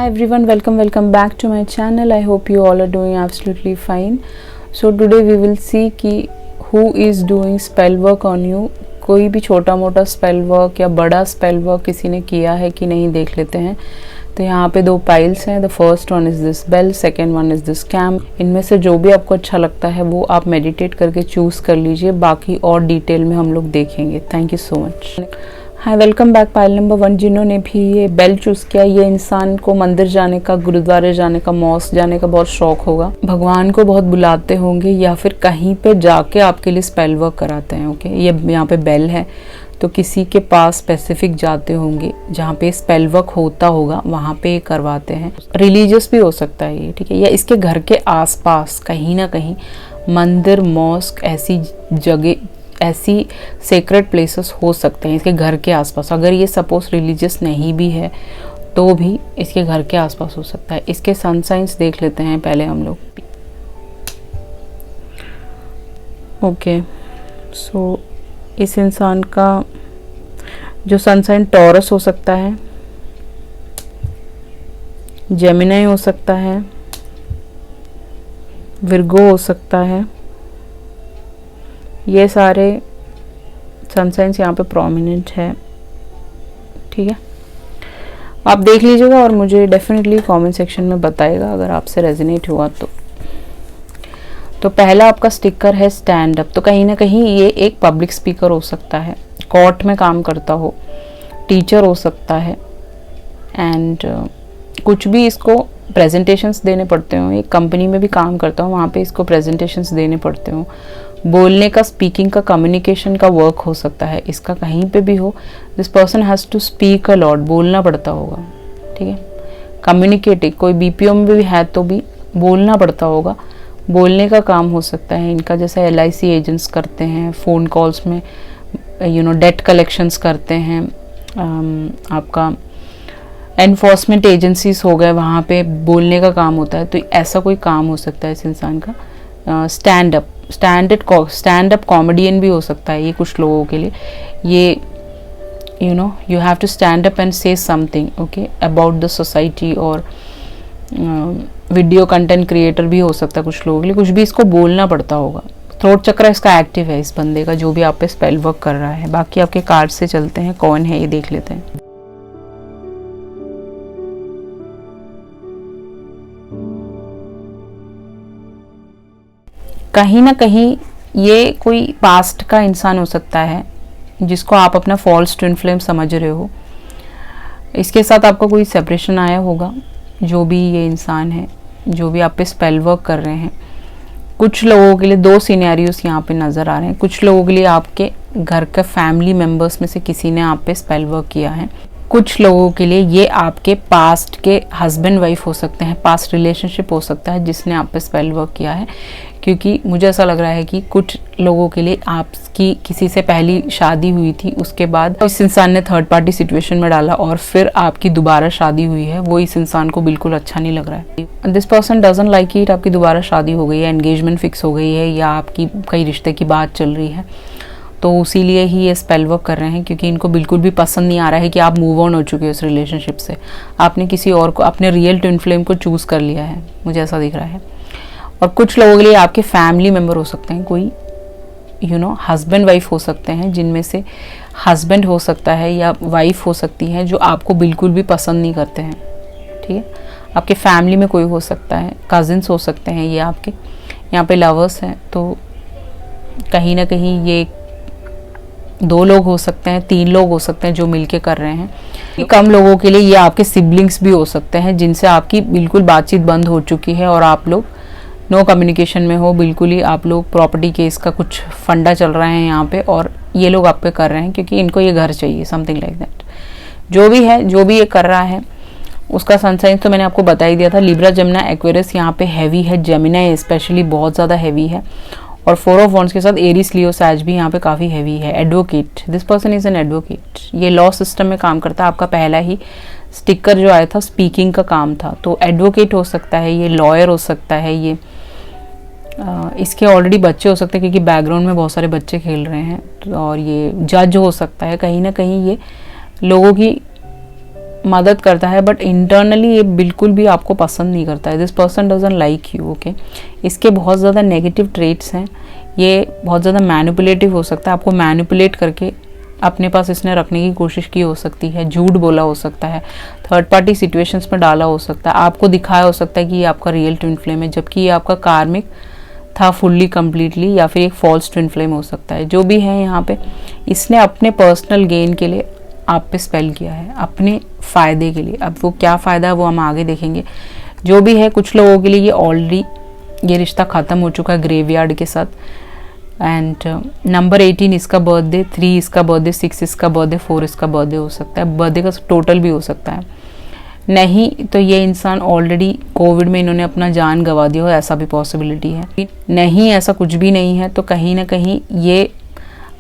everyone, welcome back to my channel. I hope you all are doing absolutely fine. So today we will see कि who is doing spell work on you. कोई भी छोटा मोटा spell work या बड़ा spell work किसी ने किया है कि नहीं देख लेते हैं। तो यहाँ पे दो पाइल्स हैं। The first one is this bell, second one is this cam. इनमें से जो भी आपको अच्छा लगता है वो आप मेडिटेट करके चूज़ कर लीजिए, बाकी और डिटेल में हम लोग देखेंगे। Thank you so much. Hi, welcome back. Pile number 1, जिन्होंने भी ये बेल चूज़ किया, ये इंसान को मंदिर जाने का, गुरुद्वारे जाने का, मॉस्क जाने का बहुत शौक होगा, भगवान को बहुत बुलाते होंगे या फिर कहीं पे जाके आपके लिए स्पेल वर्क कराते हैं। ओके, ये यहाँ पे बेल है तो किसी के पास स्पेसिफिक जाते होंगे जहाँ पे स्पेल वर्क होता होगा, वहाँ पे करवाते हैं। रिलीजियस भी हो सकता है ये, ठीक है, या इसके घर के आसपास कहीं ना कहीं मंदिर, मॉस्क, ऐसी जगह, ऐसी सेक्रेट प्लेसेस हो सकते हैं इसके घर के आसपास। अगर ये सपोज रिलीजियस नहीं भी है तो भी इसके घर के आसपास हो सकता है। इसके सन साइंस देख लेते हैं पहले हम लोग। ओके, सो इस इंसान का जो सन साइन टॉरस हो सकता है, जेमिनी हो सकता है, विर्गो हो सकता है। ये सारे सन साइंस यहाँ पे प्रोमिनेंट है, ठीक है। आप देख लीजिएगा और मुझे डेफिनेटली कमेंट सेक्शन में बताइएगा अगर आपसे रेजोनेट हुआ तो पहला आपका स्टिकर है स्टैंड अप। तो कहीं ना कहीं ये एक पब्लिक स्पीकर हो सकता है, कोर्ट में काम करता हो, टीचर हो सकता है, एंड कुछ भी इसको प्रेजेंटेशंस देने पड़ते हो। एक कंपनी में भी काम करता हूँ, वहाँ पे इसको प्रेजेंटेशंस देने पड़ते हो। बोलने का, स्पीकिंग का, कम्युनिकेशन का वर्क हो सकता है इसका, कहीं पे भी हो। This person has to speak a lot, बोलना पड़ता होगा, ठीक है। कम्युनिकेटिव, कोई बीपीओ में भी है तो भी बोलना पड़ता होगा, बोलने का काम हो सकता है इनका। जैसे LIC एजेंट्स करते हैं, फ़ोन कॉल्स में डेट कलेक्शंस करते हैं, आपका एनफोर्समेंट एजेंसीज हो गए, वहाँ पे बोलने का काम होता है। तो ऐसा कोई काम हो सकता है इस इंसान का। स्टैंड अप कॉमेडियन भी हो सकता है ये कुछ लोगों के लिए। ये you have to stand up and say something, okay, about the society. और वीडियो कंटेंट क्रिएटर भी हो सकता है कुछ लोगों के लिए। कुछ भी इसको बोलना पड़ता होगा। थ्रोट चक्र इसका एक्टिव है इस बंदे का, जो भी आप पे स्पेल वर्क कर रहा है। बाकी आपके कार्ड से चलते हैं, कौन है ये देख लेते हैं। कहीं ना कहीं ये कोई पास्ट का इंसान हो सकता है जिसको आप अपना फॉल्स ट्विन फ्लेम समझ रहे हो। इसके साथ आपका कोई सेपरेशन आया होगा, जो भी ये इंसान है, जो भी आप पे स्पेल वर्क कर रहे हैं। कुछ लोगों के लिए दो सिनेरियोस यहाँ पे नज़र आ रहे हैं। कुछ लोगों के लिए आपके घर के फैमिली मेम्बर्स में से किसी ने आप पे स्पेल वर्क किया है। कुछ लोगों के लिए ये आपके पास्ट के हस्बैंड वाइफ हो सकते हैं, पास्ट रिलेशनशिप हो सकता है जिसने आप पे स्पेल वर्क किया है। क्योंकि मुझे ऐसा लग रहा है कि कुछ लोगों के लिए आपकी किसी से पहली शादी हुई थी, उसके बाद इस इंसान ने थर्ड पार्टी सिचुएशन में डाला और फिर आपकी दोबारा शादी हुई है। वो इस इंसान को बिल्कुल अच्छा नहीं लग रहा है। This person doesn't like it. आपकी दोबारा शादी हो गई है, एंगेजमेंट फिक्स हो गई है, या आपकी कई रिश्ते की बात चल रही है, तो उसीलिए ही ये स्पेल वर्क कर रहे हैं। क्योंकि इनको बिल्कुल भी पसंद नहीं आ रहा है कि आप मूव ऑन हो चुके हो इस रिलेशनशिप से। आपने किसी और को, अपने रियल ट्विन फ्लेम को चूज़ कर लिया है, मुझे ऐसा दिख रहा है। और कुछ लोगों के लिए आपके फैमिली मेम्बर हो सकते हैं, कोई हस्बैंड वाइफ हो सकते हैं, जिनमें से हस्बैंड हो सकता है या वाइफ हो सकती है जो आपको बिल्कुल भी पसंद नहीं करते हैं, ठीक है। आपके फैमिली में कोई हो सकता है, कजिन्स हो सकते हैं ये आपके। यहाँ पे लवर्स हैं तो कहीं ना कहीं ये 2 लोग हो सकते हैं, 3 लोग हो सकते हैं जो मिलके कर रहे हैं। कम लोगों के लिए ये आपके सिबलिंग्स भी हो सकते हैं जिनसे आपकी बिल्कुल बातचीत बंद हो चुकी है और आप लोग नो कम्युनिकेशन में हो। बिल्कुल ही आप लोग प्रॉपर्टी केस का कुछ फंडा चल रहा है यहाँ पे और ये लोग आप पे कर रहे हैं क्योंकि इनको ये घर चाहिए, समथिंग लाइक दैट। जो भी है, जो भी ये कर रहा है, उसका सन साइन तो मैंने आपको बता ही दिया था। लिब्रा, जमुना, एक्वेरियस यहाँ पे हैवी है। जेमिनी स्पेशली बहुत ज़्यादा हैवी है। और 4 ऑफ वॉन्ड्स के साथ एरीज, लियो, सैज भी यहाँ पे काफ़ी हैवी है। Advocate, this person is an advocate. ये लॉ सिस्टम में काम करता है। आपका पहला ही स्टिकर जो आया था स्पीकिंग का काम था, तो एडवोकेट हो सकता है, ये लॉयर हो सकता है, ये इसके ऑलरेडी बच्चे हो सकते हैं क्योंकि बैकग्राउंड में बहुत सारे बच्चे खेल रहे हैं। और ये जज हो सकता है। कहीं ना कहीं ये लोगों की मदद करता है, बट इंटरनली ये बिल्कुल भी आपको पसंद नहीं करता है। This person doesn't like you, okay. इसके बहुत ज़्यादा नेगेटिव ट्रेट्स हैं, ये बहुत ज़्यादा मैनिपुलेटिव हो सकता है, आपको मैनिपुलेट करके अपने पास इसने रखने की कोशिश की हो सकती है, झूठ बोला हो सकता है, थर्ड पार्टी सिचुएशंस में डाला हो सकता है, आपको दिखाया हो सकता है कि ये आपका रियल ट्विन फ्लेम है, जबकि ये आपका कार्मिक था फुल्ली कम्प्लीटली, या फिर एक फॉल्स ट्विन फ्लेम हो सकता है। जो भी है यहाँ पे इसने अपने पर्सनल गेन के लिए आप पे स्पेल किया है, अपने फ़ायदे के लिए। अब वो क्या फ़ायदा है वो हम आगे देखेंगे। जो भी है, कुछ लोगों के लिए ये ऑलरेडी ये रिश्ता ख़त्म हो चुका है ग्रेवयार्ड के साथ। एंड नंबर 18 इसका बर्थडे, 3 इसका बर्थडे, 6 इसका बर्थडे, 4 इसका बर्थडे हो सकता है, बर्थडे का टोटल भी हो सकता है। नहीं तो ये इंसान ऑलरेडी कोविड में इन्होंने अपना जान गंवा दिया हो, ऐसा भी पॉसिबिलिटी है। नहीं, ऐसा कुछ भी नहीं है, तो कहीं ना कहीं ये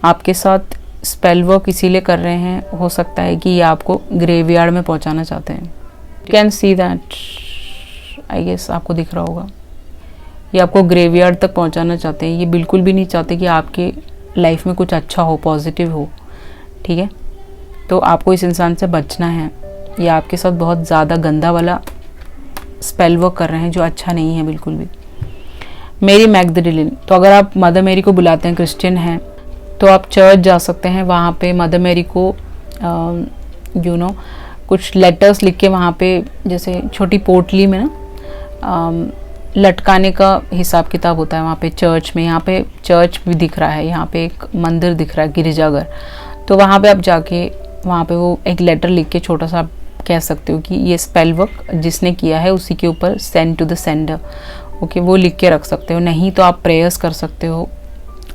आपके साथ स्पेल वर्क इसीलिए कर रहे हैं, हो सकता है कि ये आपको ग्रेवयार्ड में पहुंचाना चाहते हैं। You can see that, I guess आपको दिख रहा होगा, ये आपको ग्रेवयार्ड तक पहुंचाना चाहते हैं। ये बिल्कुल भी नहीं चाहते कि आपके लाइफ में कुछ अच्छा हो, पॉजिटिव हो, ठीक है। तो आपको इस इंसान से बचना है। ये आपके साथ बहुत ज़्यादा गंदा वाला स्पेल वर्क कर रहे हैं, जो अच्छा नहीं है बिल्कुल भी। मेरी मैगदलेन, तो अगर आप मदर मेरी को बुलाते हैं, क्रिश्चियन हैं, तो आप चर्च जा सकते हैं। वहाँ पे मदर मेरी को कुछ लेटर्स लिख के वहाँ पे, जैसे छोटी पोटली में ना लटकाने का हिसाब किताब होता है वहाँ पे चर्च में। यहाँ पे चर्च भी दिख रहा है, यहाँ पे एक मंदिर दिख रहा है, गिरजाघर। तो वहाँ पे आप जाके वहाँ पे वो एक लेटर लिख के छोटा सा आप कह सकते हो कि ये स्पेल वर्क जिसने किया है उसी के ऊपर send to the sender, okay, वो लिख के रख सकते हो। नहीं तो आप प्रेयर्स कर सकते हो।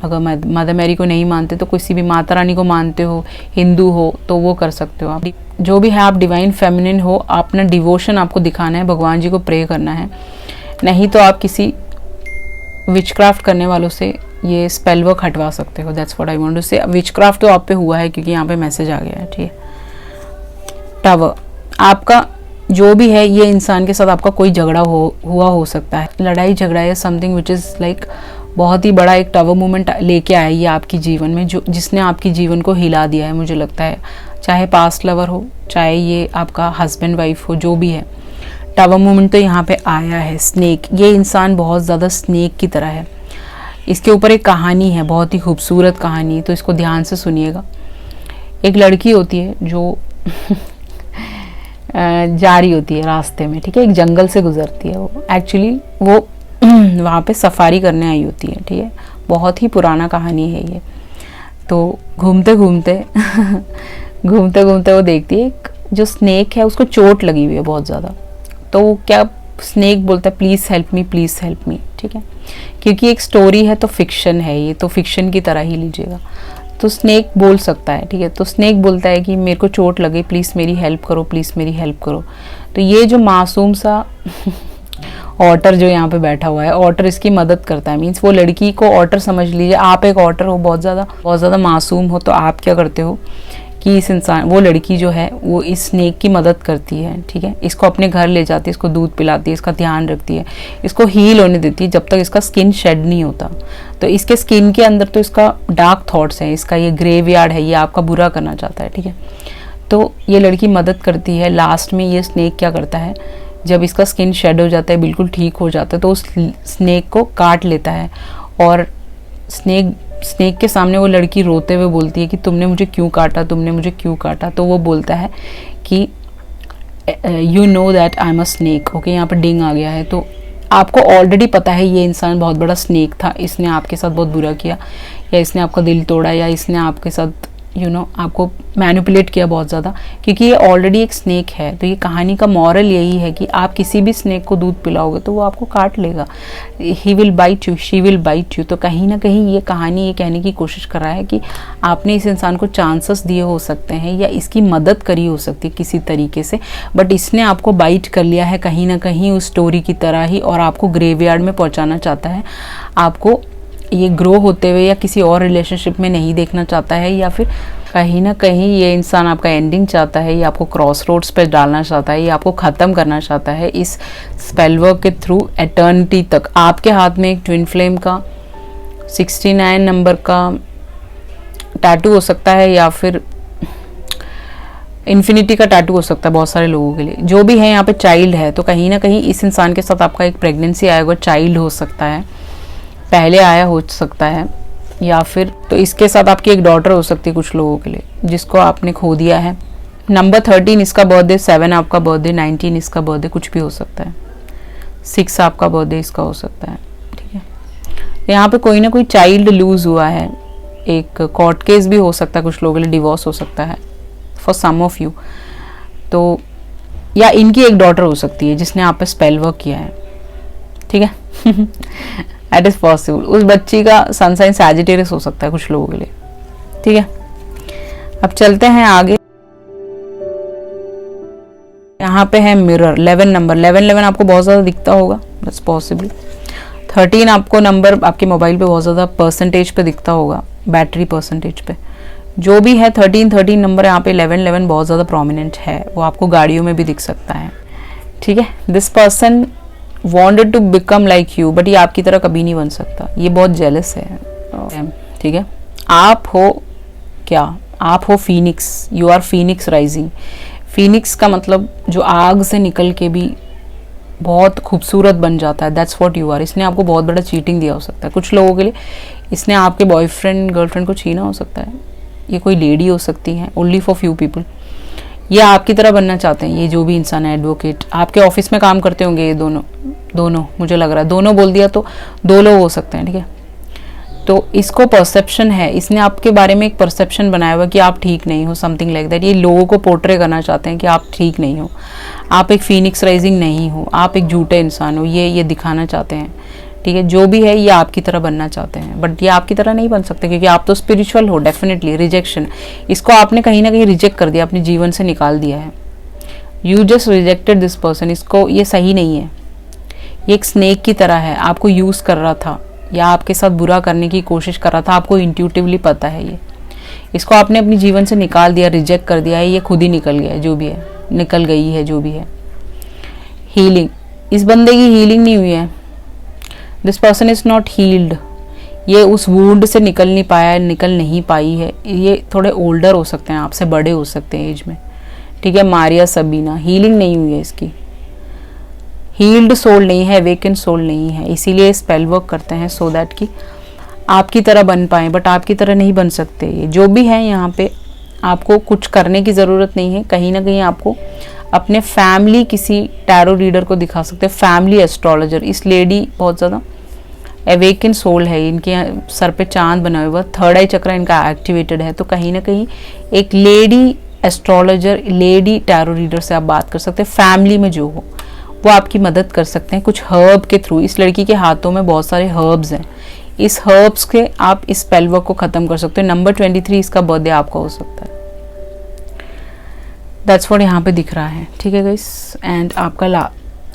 अगर मदर मैरी को नहीं मानते तो किसी भी माता रानी को मानते हो, हिंदू हो, तो वो कर सकते हो आप। जो भी है, आप डिवाइन फेमिनिन हो, अपना डिवोशन आपको दिखाना है, भगवान जी को प्रे करना है। नहीं तो आप किसी विचक्राफ्ट करने वालों से ये स्पेल वर्क हटवा सकते हो। That's what I want to say. Witchcraft तो आप पे हुआ है क्योंकि यहाँ पे मैसेज आ गया है, ठीक है। टावर, आपका जो भी है, ये इंसान के साथ आपका कोई झगड़ा हुआ हो सकता है, लड़ाई झगड़ा है, समथिंग विच इज़ लाइक बहुत ही बड़ा एक टावर मूवमेंट लेके आया ये आपके जीवन में, जो जिसने आपके जीवन को हिला दिया है, मुझे लगता है। चाहे पास्ट लवर हो, चाहे ये आपका हस्बैंड वाइफ हो, जो भी है, टावर मूवमेंट तो यहाँ पे आया है। स्नेक, ये इंसान बहुत ज़्यादा स्नेक की तरह है। इसके ऊपर एक कहानी है, बहुत ही खूबसूरत कहानी, तो इसको ध्यान से सुनिएगा। एक लड़की होती है जो जा रही होती है रास्ते में, ठीक है, एक जंगल से गुजरती है। वो एक्चुअली वो वहाँ पे सफारी करने आई होती है, ठीक है। बहुत ही पुराना कहानी है ये। तो घूमते घूमते घूमते घूमते वो देखती है एक जो स्नेक है, उसको चोट लगी हुई है बहुत ज़्यादा। तो वो क्या, स्नेक बोलता है please help me, please help me, ठीक है। क्योंकि एक स्टोरी है तो फिक्शन है, ये तो फिक्शन की तरह ही लीजिएगा। तो स्नेक बोल सकता है, ठीक है। तो स्नेक बोलता है कि मेरे को चोट लगी, प्लीज़ मेरी हेल्प करो, प्लीज़ मेरी हेल्प करो। तो ये जो मासूम सा ऑटर जो यहाँ पे बैठा हुआ है, ऑटर इसकी मदद करता है। मीन्स वो लड़की को ऑटर समझ लीजिए, आप एक ऑटर हो, बहुत ज़्यादा मासूम हो, तो आप क्या करते हो कि इस इंसान, वो लड़की जो है वो इस स्नेक की मदद करती है, ठीक है। इसको अपने घर ले जाती है, इसको दूध पिलाती है, इसका ध्यान रखती है, इसको हील होने देती है जब तक इसका स्किन शेड नहीं होता। तो इसके स्किन के अंदर तो इसका डार्क थॉट्स है, इसका ये ग्रेवयार्ड है, ये आपका बुरा करना चाहता है, ठीक है। तो ये लड़की मदद करती है। लास्ट में ये स्नेक क्या करता है, जब इसका स्किन शेड हो जाता है, बिल्कुल ठीक हो जाता है, तो उस स्नेक को काट लेता है। और स्नेक के सामने वो लड़की रोते हुए बोलती है कि तुमने मुझे क्यों काटा, तुमने मुझे क्यों काटा। तो वो बोलता है कि you know that I am a snake, okay. यहाँ पर डिंग आ गया है, तो आपको ऑलरेडी पता है ये इंसान बहुत बड़ा स्नेक था, इसने आपके साथ बहुत बुरा किया, या इसने आपका दिल तोड़ा, या इसने आपके साथ आपको मैनिपुलेट किया बहुत ज़्यादा, क्योंकि ये ऑलरेडी एक स्नेक है। तो ये कहानी का मॉरल यही है कि आप किसी भी स्नेक को दूध पिलाओगे तो वो आपको काट लेगा। He will bite you, she will bite you. तो कहीं ना कहीं ये कहानी ये कहने की कोशिश कर रहा है कि आपने इस इंसान को चांसेस दिए हो सकते हैं, या इसकी मदद करी हो सकती है किसी तरीके से, बट इसने आपको बाइट कर लिया है कहीं ना कहीं उस स्टोरी की तरह ही, और आपको ग्रेवयार्ड में पहुँचाना चाहता है। आपको ये ग्रो होते हुए या किसी और रिलेशनशिप में नहीं देखना चाहता है, या फिर कहीं ना कहीं ये इंसान आपका एंडिंग चाहता है, या आपको क्रॉस रोड्स पे डालना चाहता है, या आपको ख़त्म करना चाहता है इस स्पेल वर्क के थ्रू एटर्निटी तक। आपके हाथ में एक ट्विन फ्लेम का 69 नंबर का टैटू हो सकता है, या फिर इन्फिनिटी का टैटू हो सकता है बहुत सारे लोगों के लिए। जो भी है यहाँ पे चाइल्ड है, तो कहीं ना कहीं इस इंसान के साथ आपका एक प्रेगनेंसी आया होगा, चाइल्ड हो सकता है, पहले आया हो सकता है, या फिर तो इसके साथ आपकी एक डॉटर हो सकती है कुछ लोगों के लिए, जिसको आपने खो दिया है। नंबर 13 इसका बर्थडे, 7 आपका बर्थडे, 19 इसका बर्थडे, कुछ भी हो सकता है, 6 आपका बर्थडे इसका हो सकता है, ठीक है। यहाँ पे कोई ना कोई चाइल्ड लूज हुआ है, एक कोर्ट केस भी हो सकता है कुछ लोगों के लिए, डिवोर्स हो सकता है फॉर सम ऑफ यू, तो या इनकी एक डॉटर हो सकती है जिसने आप पे स्पेल वर्क किया है, ठीक है। That is possible. उस बच्ची का सन साइन सैजिटेरियस हो सकता है कुछ लोगों के लिए, ठीक है। अब चलते हैं आगे। यहाँ पे है मिरर, 11 नंबर, 11 आपको बहुत ज़्यादा दिखता होगा, दैट्स पॉसिबल। 13 आपको नंबर आपके मोबाइल पे बहुत ज़्यादा परसेंटेज पे दिखता होगा, बैटरी परसेंटेज पे, जो भी है 13 नंबर यहाँ पे 11 बहुत ज़्यादा प्रोमिनेंट है, वो आपको गाड़ियों में भी दिख सकता है, ठीक है। This person wanted to become like you, but ये आपकी तरह कभी नहीं बन सकता, ये बहुत जेलस है, ठीक है। आप हो क्या, आप हो phoenix, you are phoenix rising. Phoenix का मतलब जो आग से निकल के भी बहुत खूबसूरत बन जाता है, दैट्स व्हाट यू आर। इसने आपको बहुत बड़ा चीटिंग दिया हो सकता है कुछ लोगों के लिए, इसने आपके बॉयफ्रेंड गर्लफ्रेंड को छीना हो सकता है, ये कोई लेडी हो सकती है, ओनली फॉर फ्यू पीपल। ये आपकी तरह बनना चाहते हैं, ये जो भी इंसान है, एडवोकेट, आपके ऑफिस में काम करते होंगे ये दोनों मुझे लग रहा है, दोनों बोल दिया तो 2 लोग हो सकते हैं, ठीक है। तो इसको परसेप्शन है, इसने आपके बारे में एक परसेप्शन बनाया हुआ कि आप ठीक नहीं हो, समथिंग लाइक दैट। ये लोगों को पोर्ट्रे करना चाहते हैं कि आप ठीक नहीं हो, आप एक फीनिक्स राइजिंग नहीं हो, आप एक झूठे इंसान हो, ये दिखाना चाहते हैं, ठीक है। जो भी है ये आपकी तरह बनना चाहते हैं, बट ये आपकी तरह नहीं बन सकते क्योंकि आप तो स्पिरिचुअल हो, डेफिनेटली। रिजेक्शन, इसको आपने कहीं ना कहीं रिजेक्ट कर दिया, अपने जीवन से निकाल दिया है। You just rejected this person, इसको ये सही नहीं है, ये एक स्नेक की तरह है, आपको यूज़ कर रहा था या आपके साथ बुरा करने की कोशिश कर रहा था, आपको इंट्यूटिवली पता है ये। इसको आपने अपनी जीवन से निकाल दिया, रिजेक्ट कर दिया है, ये खुद ही निकल गया है, जो भी है निकल गई है, जो भी है। हीलिंग, इस बंदे की हीलिंग नहीं हुई है, this person is not healed, ये उस वुंड से निकल नहीं पाया, निकल नहीं पाई है। ये थोड़े ओल्डर हो सकते हैं, आपसे बड़े हो सकते हैं एज में, ठीक है। मारिया सबीना, हीलिंग नहीं हुई है इसकी, हील्ड सोल नहीं है, वेकेंट सोल नहीं है, इसीलिए स्पेल वर्क करते हैं सो दैट कि आपकी तरह बन पाए, बट आपकी तरह नहीं बन सकते। ये जो भी है यहाँ पे आपको कुछ करने की ज़रूरत नहीं है, कहीं ना कहीं आपको अपने फैमिली किसी टैरो रीडर को दिखा सकते हैं, फैमिली एस्ट्रोलॉजर। इस लेडी बहुत ज़्यादा अवेकन सोल है, इनके सर पे चांद बना हुआ, 3rd आई चक्र इनका एक्टिवेटेड है, तो कहीं ना कहीं एक lady astrologer, lady tarot reader से आप बात कर सकते हैं, फैमिली में जो हो वो आपकी मदद कर सकते हैं कुछ हर्ब के थ्रू। इस लड़की के हाथों में बहुत सारे हर्ब्स हैं, इस हर्ब्स के आप इस स्पेल वर्क को खत्म कर सकते हो। नंबर 23 इसका बर्थडे आपका हो सकता है, दैट्स व्हाट यहाँ पे दिख रहा है, ठीक है गाइस। एंड आपका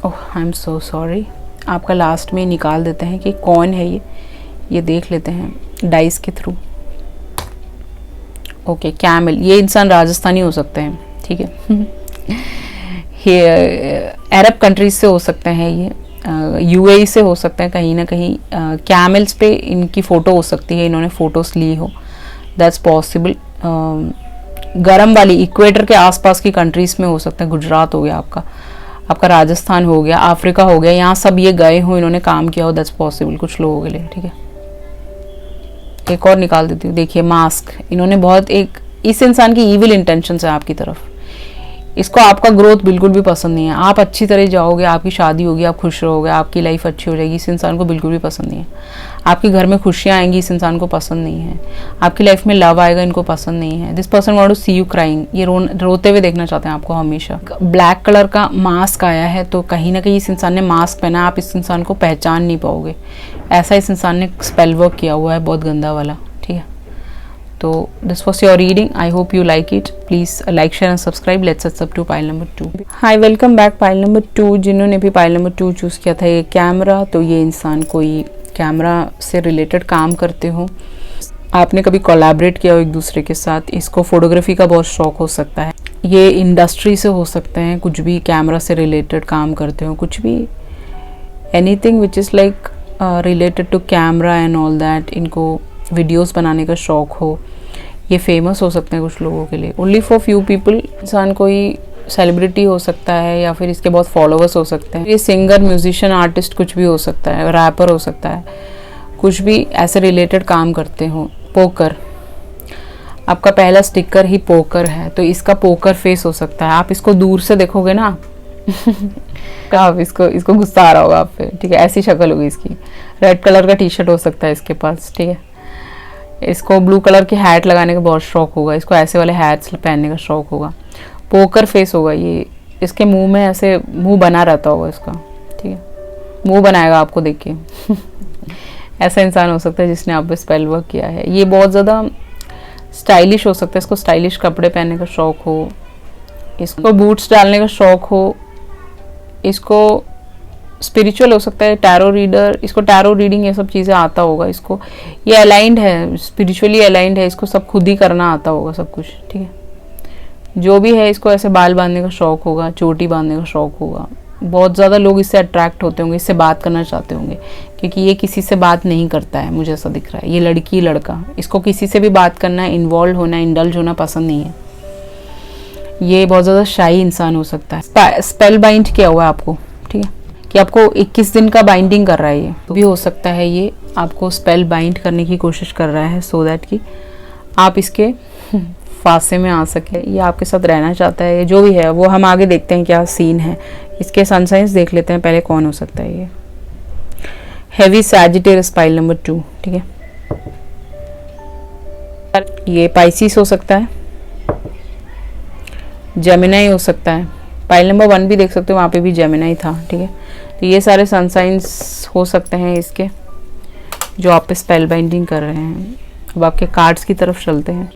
ओह आई एम सो सॉरी, आपका लास्ट में निकाल देते हैं कि कौन है ये देख लेते हैं डाइस के थ्रू। ओके, कैमल, ये इंसान राजस्थानी हो सकते हैं, ठीक है। अरब कंट्रीज से हो सकते हैं, ये यूएई से हो सकते हैं, कहीं ना कहीं कैमल्स पे इनकी फ़ोटो हो सकती है, इन्होंने फ़ोटोज़ ली हो, दैट्स पॉसिबल। गर्म वाली इक्वेटर के आसपास की कंट्रीज़ में हो सकते हैं, गुजरात हो गया आपका राजस्थान हो गया, अफ्रीका हो गया, यहाँ सब ये गए हो, इन्होंने काम किया हो, दैट्स पॉसिबल कुछ लोगों के लिए, ठीक है। एक और निकाल देती हूँ, देखिए मास्क, इन्होंने बहुत एक, इस इंसान की ईविल इंटेंशंस है आपकी तरफ, इसको आपका ग्रोथ बिल्कुल भी पसंद नहीं है, आप अच्छी तरह जाओगे, आपकी शादी होगी, आप खुश रहोगे, आपकी लाइफ अच्छी हो जाएगी, इस इंसान को बिल्कुल भी पसंद नहीं है। आपके घर में खुशियाँ आएंगी, इस इंसान को पसंद नहीं है। आपकी लाइफ में लव आएगा, इनको पसंद नहीं है। This person want to see you crying, ये रोते हुए देखना चाहते हैं आपको हमेशा। ब्लैक कलर का मास्क आया है, तो कहीं ना कहीं इस इंसान ने मास्क पहना, आप इस इंसान को पहचान नहीं पाओगे, ऐसा इस इंसान ने स्पेल वर्क किया हुआ है, बहुत गंदा वाला, ठीक है। तो this was your reading. I hope you like it. Please like, share and subscribe. Let's set up to pile number 2. Hi, welcome back pile number 2. जिन्होंने भी pile number 2 चूज़ किया था, ये कैमरा, तो ये इंसान कोई कैमरा से रिलेटेड काम करते हो, आपने कभी कोलैबोरेट किया हो एक दूसरे के साथ, इसको फोटोग्राफी का बहुत शौक हो सकता है, ये इंडस्ट्री से हो सकते हैं, कुछ भी कैमरा से रिलेटेड काम करते हो, कुछ भी anything which is like related to camera and all that, इनको वीडियोस बनाने का शौक़ हो, ये फेमस हो सकते हैं कुछ लोगों के लिए, ओनली फॉर फ्यू पीपल। इंसान कोई सेलिब्रिटी हो सकता है या फिर इसके बहुत फॉलोअर्स हो सकते हैं। ये सिंगर, म्यूजिशियन, आर्टिस्ट कुछ भी हो सकता है, रैपर हो सकता है, कुछ भी ऐसे रिलेटेड काम करते हो। पोकर, आपका पहला स्टिकर ही पोकर है, तो इसका पोकर फेस हो सकता है। आप इसको दूर से देखोगे ना आप इसको गुस्सा आ रहा होगा आप पे, ठीक है, ऐसी शक्ल होगी इसकी। रेड कलर का टी शर्ट हो सकता है इसके पास, ठीक है। इसको ब्लू कलर की हैट लगाने का बहुत शौक होगा, इसको ऐसे वाले हैट्स पहनने का शौक होगा। पोकर फेस होगा ये, इसके मुंह में ऐसे मुंह बना रहता होगा इसका, ठीक है, मुंह बनाएगा आपको देख के ऐसा इंसान हो सकता है जिसने आप पे स्पेल वर्क किया है। ये बहुत ज़्यादा स्टाइलिश हो सकता है, इसको स्टाइलिश कपड़े पहनने का शौक हो, इसको बूट्स डालने का शौक हो, इसको स्पिरिचुअल हो सकता है, टैरो रीडर, इसको टैरो रीडिंग ये सब चीज़ें आता होगा इसको। ये अलाइंड है, स्पिरिचुअली अलाइंड है, इसको सब खुद ही करना आता होगा सब कुछ, ठीक है। जो भी है, इसको ऐसे बाल बांधने का शौक होगा, चोटी बांधने का शौक होगा। बहुत ज़्यादा लोग इससे अट्रैक्ट होते होंगे, इससे बात करना चाहते होंगे, क्योंकि ये किसी से बात नहीं करता है, मुझे ऐसा दिख रहा है। ये लड़की लड़का, इसको किसी से भी बात करना, इन्वॉल्व होना, इंडल्ज होना पसंद नहीं है। ये बहुत ज़्यादा शाई इंसान हो सकता है। स्पेल बाइंड किया हुआ है आपको, ठीक है, कि आपको 21 दिन का बाइंडिंग कर रहा है। ये तो भी हो सकता है ये आपको स्पेल बाइंड करने की कोशिश कर रहा है, सो दैट कि आप इसके फांसे में आ सके। ये आपके साथ रहना चाहता है, जो भी है वो हम आगे देखते हैं क्या सीन है। इसके सन साइंस देख लेते हैं पहले, कौन हो सकता है ये। हेवी सैजिटेरियस, पाइल नंबर 2, ठीक है। ये पाइसिस हो सकता है, जेमिनाई हो सकता है, पाइल नंबर 1 भी देख सकते हो, वहाँ पे भी जेमिनाई था, ठीक है। तो ये सारे सन साइंस हो सकते हैं इसके, जो आप पे स्पेल बाइंडिंग कर रहे हैं। अब आपके कार्ड्स की तरफ चलते हैं।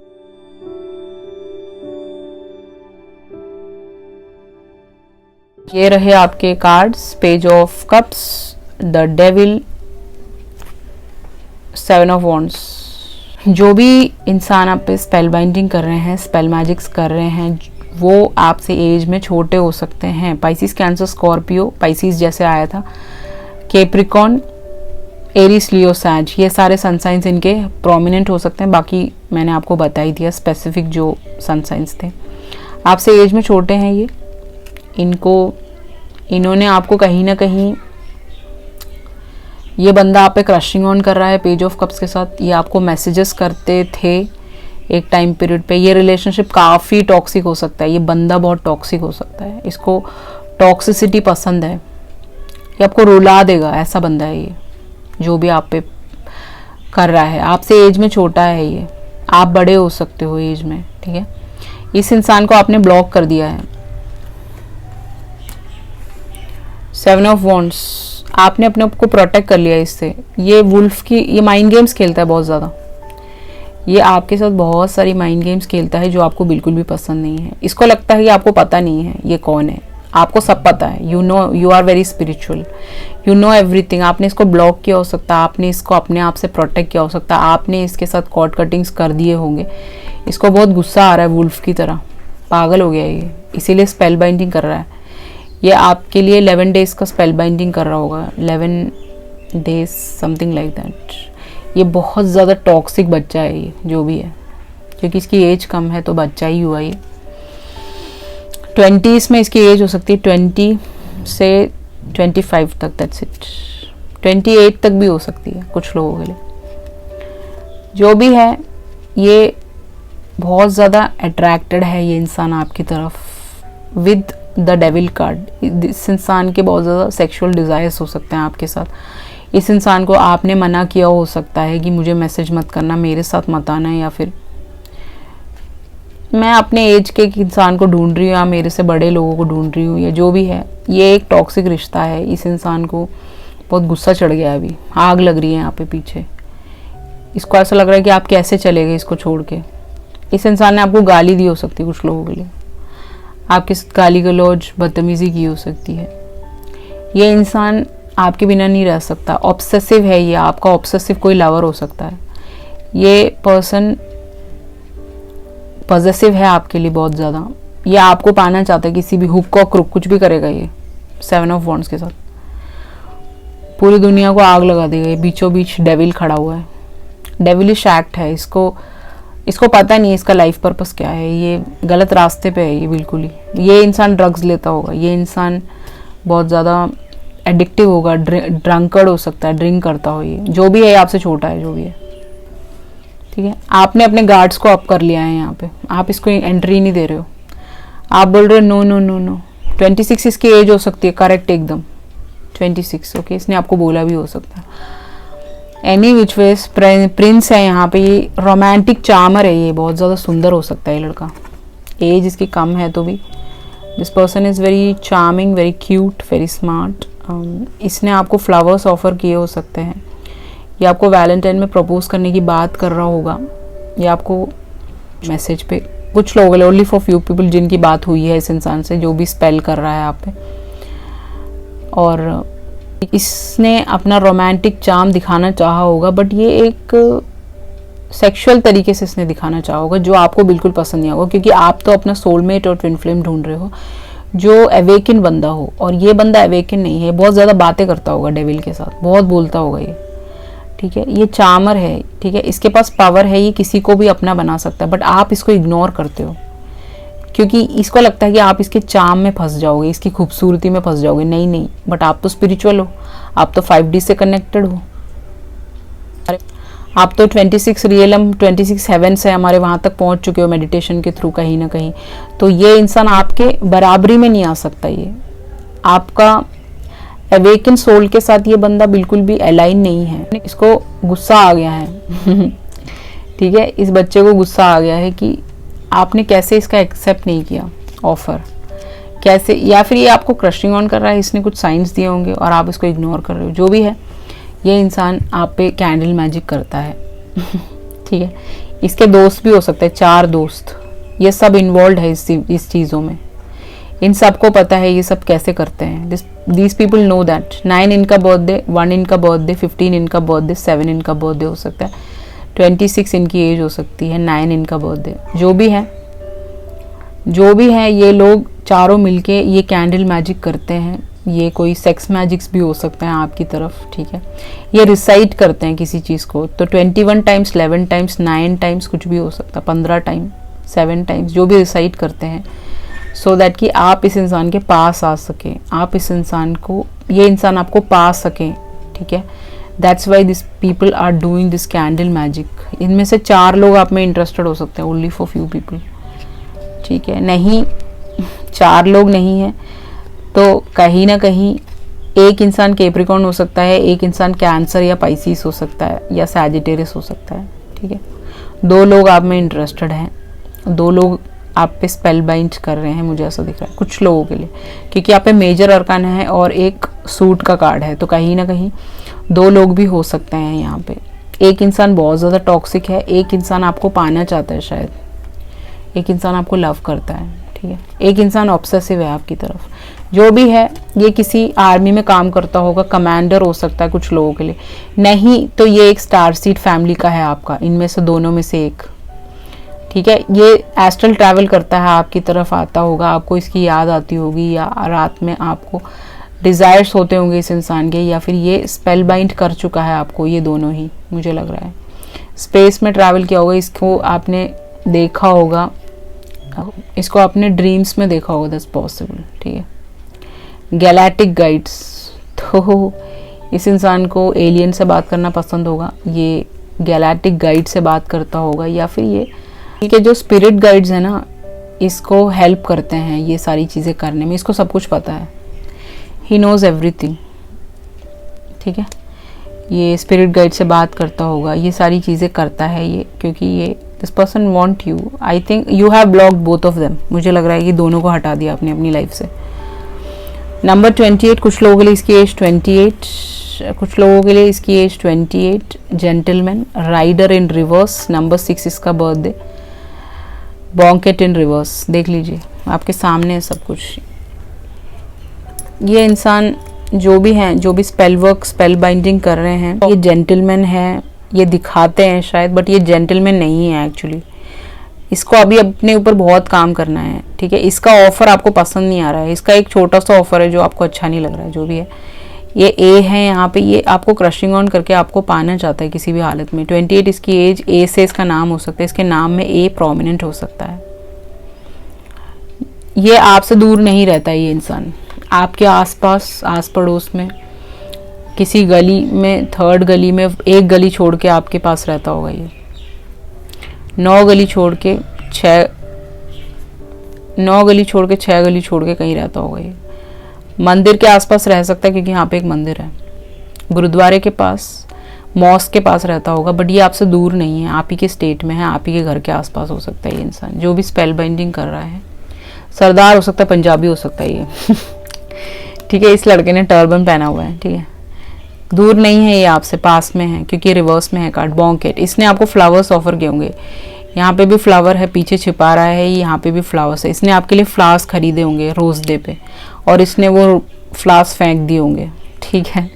ये रहे आपके cards, page of cups, the devil, 7 of wands. जो भी इंसान आप पे स्पेल बाइंडिंग कर रहे हैं, स्पेल मैजिक्स कर रहे हैं, वो आपसे एज में छोटे हो सकते हैं। पाइसिस, कैंसर, स्कॉर्पियो, पाइसिस जैसे आया था, कैप्रिकॉर्न, एरिस, लियो, सैज, ये सारे सन साइंस इनके प्रोमिनेंट हो सकते हैं। बाकी मैंने आपको बता ही दिया स्पेसिफिक जो सन साइंस थे। आपसे एज में छोटे हैं ये, इन्होंने आपको कहीं ना कहीं, ये बंदा आप पे क्रशिंग ऑन कर रहा है पेज ऑफ कप्स के साथ। ये आपको मैसेजेस करते थे एक टाइम पीरियड पे। ये रिलेशनशिप काफ़ी टॉक्सिक हो सकता है, ये बंदा बहुत टॉक्सिक हो सकता है, इसको टॉक्सिसिटी पसंद है, ये आपको रुला देगा, ऐसा बंदा है ये जो भी आप पे कर रहा है। आपसे एज में छोटा है ये, आप बड़े हो सकते हो एज में, ठीक है। इस इंसान को आपने ब्लॉक कर दिया है। 7 ऑफ वॉन्ड्स, आपने अपने आप को प्रोटेक्ट कर लिया इससे। ये वुल्फ की, ये माइंड गेम्स खेलता है बहुत ज़्यादा, ये आपके साथ बहुत सारी माइंड गेम्स खेलता है जो आपको बिल्कुल भी पसंद नहीं है। इसको लगता है कि आपको पता नहीं है ये कौन है, आपको सब पता है। You know, you are very spiritual, you know everything. आपने इसको ब्लॉक किया हो सकता है, आपने इसको अपने आप से प्रोटेक्ट किया हो सकता है, आपने इसके साथ कॉर्ड कटिंग्स कर दिए होंगे। इसको बहुत गुस्सा आ रहा है, वुल्फ की तरह पागल हो गया ये, इसीलिए स्पेल बाइंडिंग कर रहा है। ये आपके लिए 11 डेज का स्पेल बाइंडिंग कर रहा होगा, 11 डेज समथिंग लाइक दैट। ये बहुत ज़्यादा टॉक्सिक बच्चा है ये, जो भी है, क्योंकि इसकी एज कम है तो बच्चा ही हुआ ये। 20s में इसकी एज हो सकती है, 20 से 25 तक, दैट्स इट। 28 तक भी हो सकती है कुछ लोगों के लिए। जो भी है, ये बहुत ज़्यादा अट्रैक्टेड है ये इंसान आपकी तरफ विद द डेविल कार्ड। इस इंसान के बहुत ज़्यादा सेक्सुअल डिज़ायर्स हो सकते हैं आपके साथ। इस इंसान को आपने मना किया हो सकता है कि मुझे मैसेज मत करना, मेरे साथ मत आना, या फिर मैं अपने एज के इंसान को ढूंढ रही हूँ या मेरे से बड़े लोगों को ढूंढ रही हूँ, या जो भी है। ये एक टॉक्सिक रिश्ता है। इस इंसान को बहुत गुस्सा चढ़ गया है, अभी आग लग रही है यहाँ पे पीछे। इसको ऐसा लग रहा है कि आप कैसे चले गए इसको छोड़ के। इस इंसान ने आपको गाली दी हो सकती है, कुछ लोगों के लिए आपके साथ गाली गलौज, बदतमीजी की हो सकती है। ये इंसान आपके बिना नहीं रह सकता, ऑब्सेसिव है ये, आपका ऑब्सेसिव कोई लवर हो सकता है। ये पर्सन पॉजेसिव है आपके लिए बहुत ज़्यादा, ये आपको पाना चाहता है, किसी भी हुक और क्रुक कुछ भी करेगा ये 7 ऑफ वॉन्ड्स के साथ। पूरी दुनिया को आग लगा देगा ये। बीचों बीच डेविल खड़ा हुआ है, डेविलिश एक्ट है। इसको पता नहीं इसका लाइफ पर्पस क्या है, ये गलत रास्ते पे है ये बिल्कुल ही। ये इंसान ड्रग्स लेता होगा, ये इंसान बहुत ज़्यादा एडिक्टिव होगा, ड्रंकर्ड हो सकता है, ड्रिंक करता हो, ये जो भी है आपसे छोटा है, जो भी है, ठीक है। आपने अपने गार्ड्स को अप कर लिया है यहाँ पे, आप इसको एंट्री नहीं दे रहे हो, आप बोल रहे हो नो नो नो नो। 26 इसकी एज हो सकती है, करेक्ट एकदम 26, ओके। इसने आपको बोला भी हो सकता है। एनी विच वेज प्रिंस है यहाँ पे, ये रोमांटिक चार्मर है, ये बहुत ज़्यादा सुंदर हो सकता है ये लड़का। एज इसकी कम है तो भी this person is very charming, very cute, very smart. इसने आपको फ्लावर्स ऑफर किए हो सकते हैं, ये आपको वैलेंटाइन में प्रपोज करने की बात कर रहा होगा, ये आपको मैसेज पे, कुछ लोग ओनली फॉर फ्यू पीपल जिनकी बात हुई है इस इंसान से, जो भी स्पेल कर रहा है आप पे। और इसने अपना रोमांटिक चार्म दिखाना चाहा होगा, बट ये एक सेक्सुअल तरीके से इसने दिखाना चाहा होगा, जो आपको बिल्कुल पसंद नहीं होगा, क्योंकि आप तो अपना सोलमेट और ट्विन फ्लेम ढूंढ रहे हो जो अवेकन बंदा हो, और ये बंदा अवेकन नहीं है, बहुत ज़्यादा बातें करता होगा डेविल के साथ, बहुत बोलता होगा ये, ठीक है। ये चार्मर है, ठीक है, इसके पास पावर है, ये किसी को भी अपना बना सकता है, बट आप इसको इग्नोर करते हो क्योंकि इसको लगता है कि आप इसके चार्म में फंस जाओगे, इसकी खूबसूरती में फंस जाओगे। नहीं नहीं, बट आप तो स्पिरिचुअल हो, आप तो 5D से कनेक्टेड हो, आप तो 26 रियलम 26 हेवेंस है हमारे, वहाँ तक पहुँच चुके हो मेडिटेशन के थ्रू कहीं ना कहीं। तो ये इंसान आपके बराबरी में नहीं आ सकता, ये आपका अवेकन सोल के साथ ये बंदा बिल्कुल भी अलाइन नहीं है। इसको गुस्सा आ गया है ठीक है, इस बच्चे को गुस्सा आ गया है कि आपने कैसे इसका एक्सेप्ट नहीं किया ऑफर, कैसे, या फिर ये आपको क्रशिंग ऑन कर रहा है, इसने कुछ साइंस दिए होंगे और आप इसको इग्नोर कर रहे हो। जो भी है, ये इंसान आप पे कैंडल मैजिक करता है ठीक है। इसके दोस्त भी हो सकते हैं, 4 दोस्त, ये सब इन्वॉल्व है इस चीज़ों में। इन सबको पता है ये सब कैसे करते हैं। This people know that. 9 इनका बर्थडे, 1 इनका बर्थडे, 15 इनका बर्थडे, 7 इनका बर्थडे हो सकता है, 26 इनकी एज हो सकती है, 9 इनका बर्थडे। जो भी है ये लोग चारों मिलके ये कैंडल मैजिक करते हैं। ये कोई सेक्स मैजिक्स भी हो सकते हैं आपकी तरफ, ठीक है। ये रिसाइट करते हैं किसी चीज़ को, तो 21 टाइम्स, 11 टाइम्स, 9 टाइम्स कुछ भी हो सकता है, 15 टाइम, 7 टाइम्स, जो भी रिसाइट करते हैं, सो दैट कि आप इस इंसान के पास आ सकें, आप इस इंसान को, ये इंसान आपको पा सकें, ठीक है। That's why this people are doing this candle magic. इनमें से 4 लोग आप में इंटरेस्टेड हो सकते हैं, ओनली फॉर फ्यू पीपल, ठीक है। नहीं, 4 लोग नहीं है तो कहीं ना कहीं एक इंसान कैप्रिकॉर्न हो सकता है, एक इंसान कैंसर या पाइसिस हो सकता है, या सैजिटेरियस हो सकता है, ठीक है। 2 लोग आप में इंटरेस्टेड हैं, 2 लोग आप पे स्पेल बाइंड कर रहे हैं, मुझे ऐसा दिख रहा है कुछ लोगों के लिए, क्योंकि आप पे मेजर अरकान है और एक सूट का कार्ड है, तो कहीं ना कहीं 2 लोग भी हो सकते हैं यहाँ पे। एक इंसान बहुत ज़्यादा टॉक्सिक है, एक इंसान आपको पाना चाहता है शायद, एक इंसान आपको लव करता है, ठीक है। एक इंसान ऑब्सेसिव है आपकी तरफ। जो भी है, ये किसी आर्मी में काम करता होगा, कमांडर हो सकता है कुछ लोगों के लिए, नहीं तो ये एक स्टार सीड फैमिली का है आपका, इनमें से दोनों में से एक, ठीक है। ये एस्ट्रल ट्रैवल करता है, आपकी तरफ आता होगा, आपको इसकी याद आती होगी, या रात में आपको डिज़ायर्स होते होंगे इस इंसान के, या फिर ये स्पेल बाइंड कर चुका है आपको, ये दोनों ही मुझे लग रहा है। स्पेस में ट्रैवल किया होगा, इसको आपने देखा होगा, इसको आपने ड्रीम्स में देखा होगा, दैट्स पॉसिबल, ठीक है। गैलेक्टिक गाइड्स, तो इस इंसान को एलियन से बात करना पसंद होगा, ये गैलेक्टिक गाइड से बात करता होगा, या फिर ये के जो स्पिरिट गाइड्स हैं ना, इसको हेल्प करते हैं ये सारी चीज़ें करने में, इसको सब कुछ पता है, ही नोज़ एवरीथिंग, ठीक है। ये स्पिरिट गाइड से बात करता होगा, ये सारी चीज़ें करता है ये, क्योंकि ये this person want you, I think you have blocked both of them, मुझे लग रहा है कि दोनों को हटा दिया आपने अपनी लाइफ से। नंबर 28, कुछ लोगों के लिए इसकी एज 28, कुछ लोगों के लिए इसकी एज 28, जेंटलमैन, राइडर इन रिवर्स, नंबर 6 इसका बर्थडे, बॉन्केट इन रिवर्स, देख लीजिए आपके सामने है सब कुछ। ये इंसान जो भी हैं, जो भी स्पेल वर्क, स्पेल बाइंडिंग कर रहे हैं, ये जेंटलमैन है, ये दिखाते हैं शायद, बट ये जेंटलमैन नहीं है एक्चुअली। इसको अभी अपने ऊपर बहुत काम करना है, ठीक है। इसका ऑफर आपको पसंद नहीं आ रहा है, इसका एक छोटा सा ऑफर है जो आपको अच्छा नहीं लग रहा है, जो भी है। ये ए है यहाँ पे, ये आपको क्रशिंग ऑन करके आपको पाना चाहता है किसी भी हालत में। 28 इसकी एज, ए से इसका नाम हो सकता है, इसके नाम में ए प्रोमिनेंट हो सकता है। ये आपसे दूर नहीं रहता है ये इंसान, आपके आसपास, आस पड़ोस में, किसी गली में, थर्ड गली में, एक गली छोड़ के आपके पास रहता होगा ये। 9 गली छोड़ के 6 गली छोड़ के कहीं रहता होगा ये। मंदिर के आसपास रह सकता है क्योंकि यहाँ पे एक मंदिर है। गुरुद्वारे के पास, मॉस्क के पास रहता होगा, बट ये आपसे दूर नहीं है, आप ही के स्टेट में है, आप ही के घर के आसपास हो सकता है ये इंसान जो भी स्पेल बाइंडिंग कर रहा है। सरदार हो सकता है, पंजाबी हो सकता है ये ठीक है। इस लड़के ने टर्बन पहना हुआ है, ठीक है। दूर नहीं है ये, आपसे पास में है क्योंकि रिवर्स में है कार्ड बॉन्केट। इसने आपको फ्लावर्स ऑफर किए होंगे, यहाँ पे भी फ्लावर है, पीछे छिपा रहा है, यहाँ पे भी फ्लावर्स है। इसने आपके लिए फ्लावर्स खरीदे होंगे रोज डे पे और इसने वो फ्लावर्स फेंक दिए होंगे, ठीक है,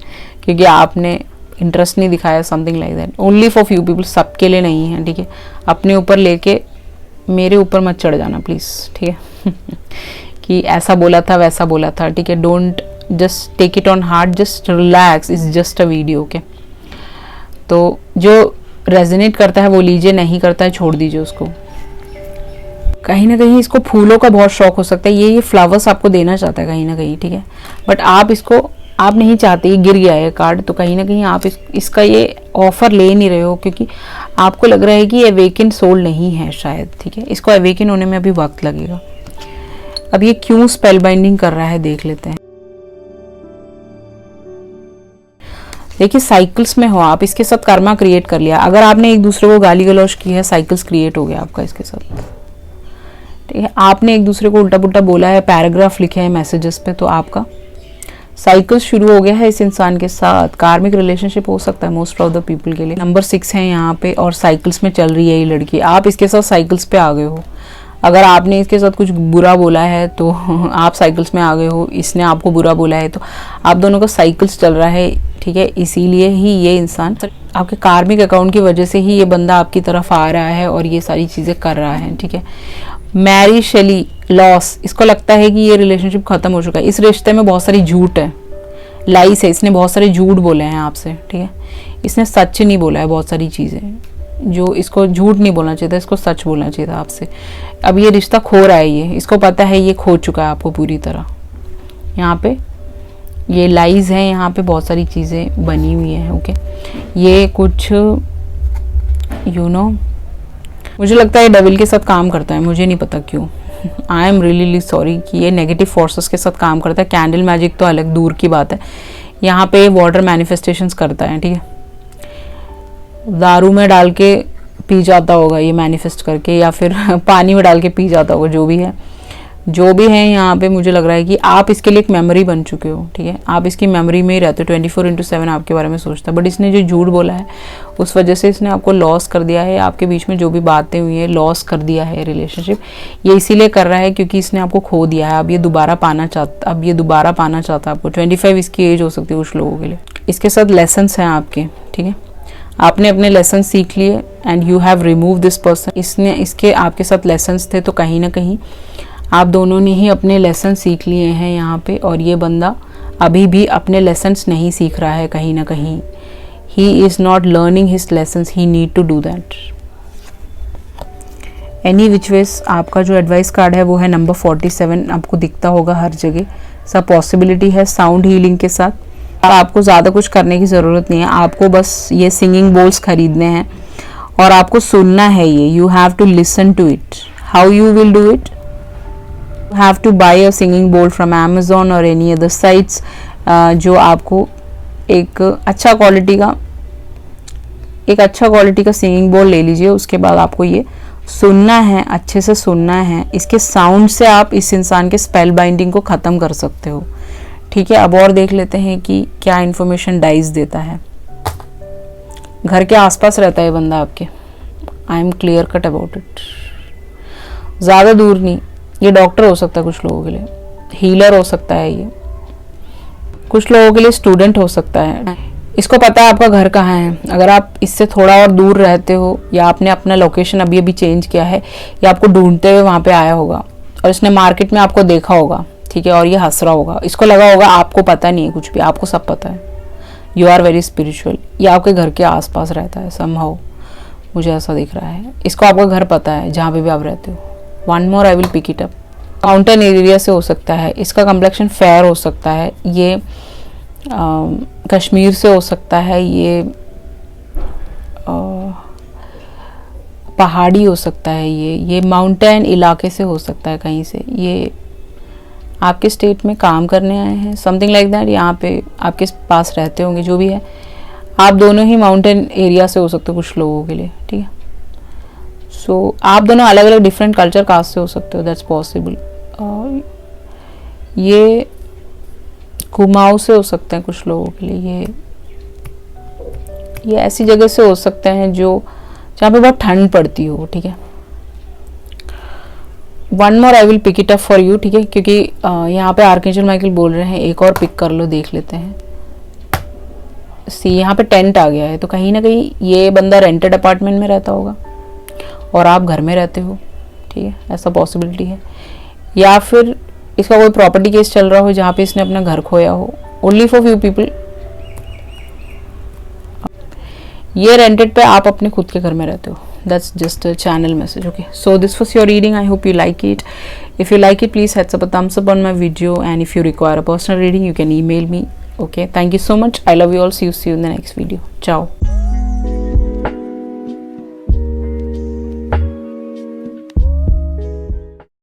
क्योंकि आपने इंटरेस्ट नहीं दिखाया, something like that. Only for few people, सबके लिए नहीं है, ठीक है। अपने ऊपर लेके मेरे ऊपर मत चढ़ जाना प्लीज़, ठीक है कि ऐसा बोला था वैसा बोला था, ठीक है। Don't just take it on heart, just relax, it's just a video, okay. तो जो रेजोनेट करता है वो लीजिए, नहीं करता है छोड़ दीजिए उसको। कहीं ना कहीं इसको फूलों का बहुत शौक हो सकता है, ये फ्लावर्स आपको देना चाहता है कहीं ना कहीं, ठीक है। बट आप इसको, आप नहीं चाहते, ये गिर गया है कार्ड, तो कहीं ना कहीं आप इसका ये ऑफर ले नहीं रहे हो क्योंकि आपको लग रहा है कि अवेकन सोल नहीं है शायद, ठीक है। इसको अवेकन होने में अभी वक्त लगेगा। अब ये क्यों स्पेल बाइंडिंग कर रहा है देख लेते हैं। देखिए साइकिल्स में हो आप, इसके साथ कर्मा क्रिएट कर लिया। अगर आपने एक दूसरे को गाली गलौज की है, साइकिल्स क्रिएट हो गया आपका इसके साथ, ठीक है। आपने एक दूसरे को उल्टा पुल्टा बोला है, पैराग्राफ लिखे हैं मैसेजेस पे, तो आपका साइकिल शुरू हो गया है इस इंसान के साथ। कार्मिक रिलेशनशिप हो सकता है मोस्ट ऑफ द पीपल के लिए। नंबर 6 है यहाँ पे और साइकिल्स में चल रही है ये लड़की। आप इसके साथ साइकिल्स पे आ गए हो। अगर आपने इसके साथ कुछ बुरा बोला है तो आप साइकिल्स में आ गए हो, इसने आपको बुरा बोला है, तो आप दोनों का साइकिल्स चल रहा है, ठीक है। इसीलिए ही ये इंसान, आपके कार्मिक अकाउंट की वजह से ही ये बंदा आपकी तरफ आ रहा है और ये सारी चीज़ें कर रहा है, ठीक है। मैरी शेली लॉस, इसको लगता है कि ये रिलेशनशिप खत्म हो चुका है। इस रिश्ते में बहुत सारी झूठ है, लाइस है, इसने बहुत सारे झूठ बोले हैं आपसे, ठीक है। इसने सच नहीं बोला है, बहुत सारी चीज़ें जो इसको झूठ नहीं बोलना चाहिए था, इसको सच बोलना चाहिए था आपसे। अब ये रिश्ता खो रहा है, ये इसको पता है ये खो चुका है आपको पूरी तरह। यहाँ पे ये लाइज है, यहाँ पे बहुत सारी चीज़ें बनी हुई हैं, ओके। ये कुछ मुझे लगता है डेविल के साथ काम करता है, मुझे नहीं पता क्यों। आई एम रियली सॉरी कि ये नेगेटिव फोर्सेस के साथ काम करता है। कैंडल मैजिक तो अलग दूर की बात है। यहाँ पे वाटर मैनिफेस्टेशंस करता है, ठीक है। दारू में डाल के पी जाता होगा ये मैनिफेस्ट करके, या फिर पानी में डाल के पी जाता होगा, जो भी है यहाँ पे मुझे लग रहा है कि आप इसके लिए एक मेमोरी बन चुके हो, ठीक है। आप इसकी मेमोरी में ही रहते हो, 24/7 आपके बारे में सोचता है। बट इसने जो झूठ बोला है उस वजह से इसने आपको लॉस कर दिया है। आपके बीच में जो भी बातें हुई है, लॉस कर दिया है रिलेशनशिप। ये इसीलिए कर रहा है क्योंकि इसने आपको खो दिया है। अब ये दोबारा पाना चाहता है आपको। 25 इसकी एज हो सकती है कुछ लोगों के लिए। इसके साथ लेसन्स हैं आपके, ठीक है। आपने अपने लेसन सीख लिए and you have remove this person. इसके आपके साथ लेसन्स थे, तो कहीं ना कहीं आप दोनों ने ही अपने लेसन सीख लिए हैं यहाँ पे। और ये बंदा अभी भी अपने लेसन्स नहीं सीख रहा है कहीं ना कहीं। He is not learning his lessons, he need to do that. Any which ways आपका जो एडवाइस कार्ड है वो है नंबर 47, आपको दिखता होगा हर जगह। सब पॉसिबिलिटी है साउंड हीलिंग के साथ। आपको ज़्यादा कुछ करने की ज़रूरत नहीं है, आपको बस ये सिंगिंग बोल्स खरीदने हैं और आपको सुनना है ये। You have to listen to it. How you will do it? You have to buy a singing bowl from Amazon और एनी अदर साइट्स जो आपको एक अच्छा क्वालिटी का सिंगिंग बोल ले लीजिए। उसके बाद आपको ये सुनना है, अच्छे से सुनना है। इसके साउंड से आप इस इंसान के स्पेल बाइंडिंग को ख़त्म कर सकते हो, ठीक है। अब और देख लेते हैं कि क्या इन्फॉर्मेशन डाइस देता है। घर के आसपास रहता है बंदा आपके। I am clear cut about it. ज़्यादा दूर नहीं। ये डॉक्टर हो सकता है कुछ लोगों के लिए, हीलर हो सकता है ये, कुछ लोगों के लिए स्टूडेंट हो सकता है। इसको पता है आपका घर कहाँ है। अगर आप इससे थोड़ा और दूर रहते हो या आपने अपना लोकेशन अभी चेंज किया है या आपको ढूंढते हुए वहाँ पे आया होगा और इसने मार्केट में आपको देखा होगा, ठीक है, और ये हंस रहा होगा, इसको लगा होगा आपको पता नहीं है कुछ भी, आपको सब पता है, यू आर वेरी स्पिरिचुअल। ये आपके घर के आसपास रहता है समहाउ, मुझे ऐसा दिख रहा है। इसको आपका घर पता है जहाँ पे भी आप रहते हो। One more I will pick it up. Mountain area से हो सकता है, इसका कम्प्लेक्शन फेयर हो सकता है, ये कश्मीर से हो सकता है, ये पहाड़ी हो सकता है, ये माउंटेन इलाके से हो सकता है कहीं से, ये आपके स्टेट में काम करने आए हैं, समथिंग लाइक दैट, यहाँ पे आपके पास रहते होंगे, जो भी है। आप दोनों ही माउंटेन एरिया से हो सकते हो कुछ लोगों के लिए, ठीक है। सो आप दोनों अलग अलग डिफरेंट कल्चर कास्ट से हो सकते हो, दैट्स पॉसिबल। ये कुमाऊं से हो सकते हैं कुछ लोगों के लिए, ये ऐसी जगह से हो सकते हैं जो जहाँ पे बहुत ठंड पड़ती हो, ठीक है। One more I will pick it up for you, ठीक है, क्योंकि यहाँ पे आर्कएंजल माइकल बोल रहे हैं एक और पिक कर लो, देख लेते हैं। सी यहाँ पे टेंट आ गया है, तो कहीं ना कहीं ये बंदा रेंटेड अपार्टमेंट में रहता होगा और आप घर में रहते हो, ठीक है, ऐसा पॉसिबिलिटी है। या फिर इसका कोई प्रॉपर्टी केस चल रहा हो जहाँ पे इसने अपना घर खोया हो, ओनली फॉर फ्यू पीपल। ये रेंटेड पे, आप अपने खुद के घर में रहते हो, that's just a channel message. Okay, so this was your reading. I hope you like it. If you like it, please hit up a thumbs up on my video, and if you require a personal reading, you can email me. Okay, thank you so much. I love you all. See you in the next video. Ciao.